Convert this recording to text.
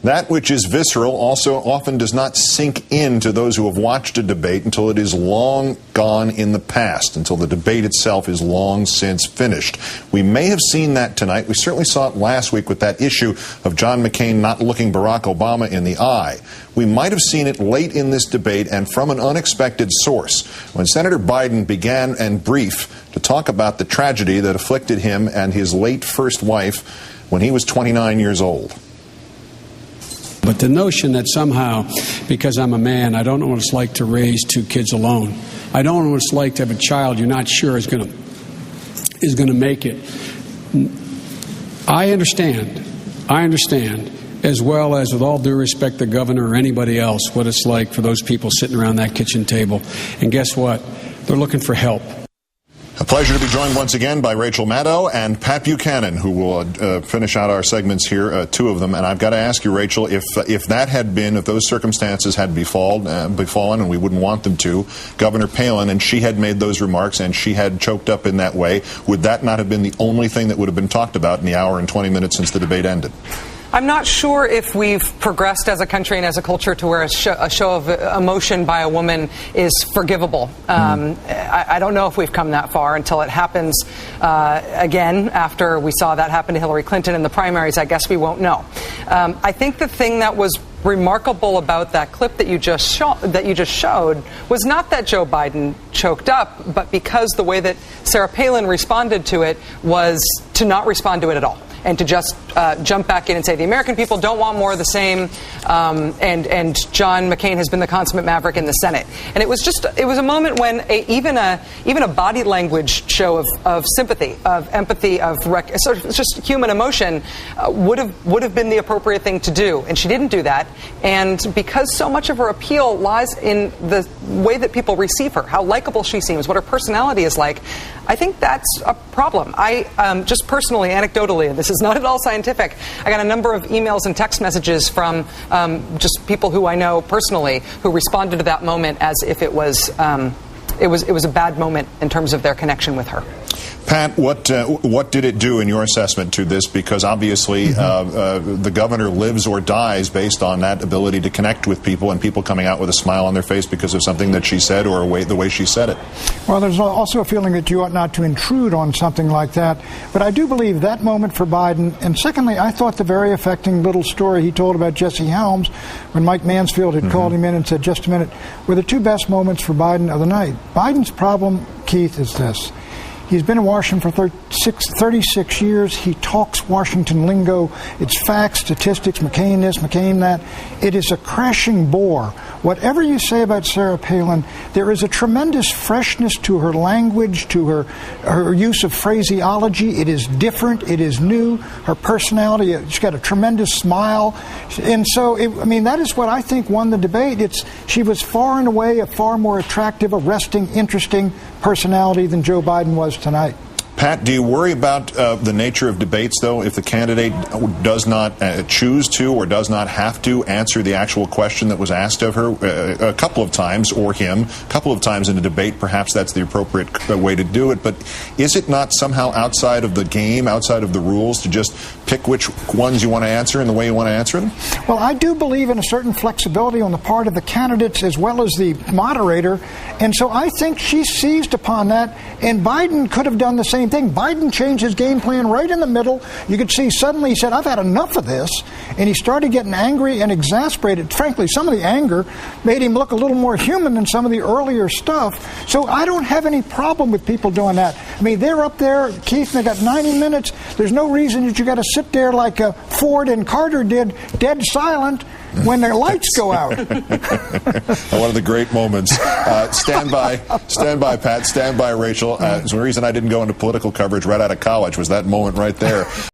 That which is visceral also often does not sink in to those who have watched a debate until it is long gone in the past, until the debate itself is long since finished. We may have seen that tonight. We certainly saw it last week with that issue of John McCain not looking Barack Obama in the eye. We might have seen it late in this debate and from an unexpected source, when Senator Biden began and brief to talk about the tragedy that afflicted him and his late first wife when he was 29 years old. But the notion that somehow, because I'm a man, I don't know what it's like to raise two kids alone. I don't know what it's like to have a child you're not sure is going to make it. I understand, as well as, with all due respect, the governor or anybody else, what it's like for those people sitting around that kitchen table. And guess what? They're looking for help. A pleasure to be joined once again by Rachel Maddow and Pat Buchanan, who will finish out our segments here, two of them. And I've got to ask you, Rachel, if those circumstances had befallen, and we wouldn't want them to, Governor Palin, and she had made those remarks and she had choked up in that way, would that not have been the only thing that would have been talked about in the hour and 20 minutes since the debate ended? I'm not sure if we've progressed as a country and as a culture to where a show of emotion by a woman is forgivable. I don't know if we've come that far until it happens again after we saw that happen to Hillary Clinton in the primaries. I guess we won't know. I think the thing that was remarkable about that clip that you just showed was not that Joe Biden choked up, but because the way that Sarah Palin responded to it was to not respond to it at all, and to just jump back in and say the American people don't want more of the same, and John McCain has been the consummate maverick in the Senate. And it was a moment when even a body language show of sympathy, of empathy, sort of just human emotion would have been the appropriate thing to do, and she didn't do that. And because so much of her appeal lies in the way that people receive her, how likable she seems, what her personality is like, I think that's a problem. I just personally, anecdotally, and this is not at all scientific, I got a number of emails and text messages from just people who I know personally who responded to that moment as if it was a bad moment in terms of their connection with her. Pat, what did it do in your assessment to this? Because obviously the governor lives or dies based on that ability to connect with people, and people coming out with a smile on their face because of something that she said or the way she said it. Well, there's also a feeling that you ought not to intrude on something like that. But I do believe that moment for Biden, and secondly, I thought the very affecting little story he told about Jesse Helms when Mike Mansfield had called him in and said, just a minute, were the two best moments for Biden of the night. Biden's problem, Keith, is this. He's been in Washington for 36 years. He talks Washington lingo. It's facts, statistics, McCain this, McCain that. It is a crashing bore. Whatever you say about Sarah Palin, there is a tremendous freshness to her language, to her use of phraseology. It is different. It is new. Her personality, she's got a tremendous smile. And so, that is what I think won the debate. She was far and away a far more attractive, arresting, interesting personality than Joe Biden was tonight. Pat, do you worry about the nature of debates, though, if the candidate does not choose to or does not have to answer the actual question that was asked of her a couple of times, or him a couple of times in a debate? Perhaps that's the appropriate way to do it. But is it not somehow outside of the game, outside of the rules, to just pick which ones you want to answer and the way you want to answer them? Well, I do believe in a certain flexibility on the part of the candidates as well as the moderator. And so I think she seized upon that. And Biden could have done the same thing. Biden changed his game plan right in the middle. You could see suddenly he said, I've had enough of this. And he started getting angry and exasperated. Frankly, some of the anger made him look a little more human than some of the earlier stuff. So I don't have any problem with people doing that. They're up there, Keith, and they got 90 minutes. There's no reason that you got to sit there like Ford and Carter did, dead silent, when their lights go out. One of the great moments. Stand by, Pat. Stand by, Rachel. The reason I didn't go into political coverage right out of college was that moment right there.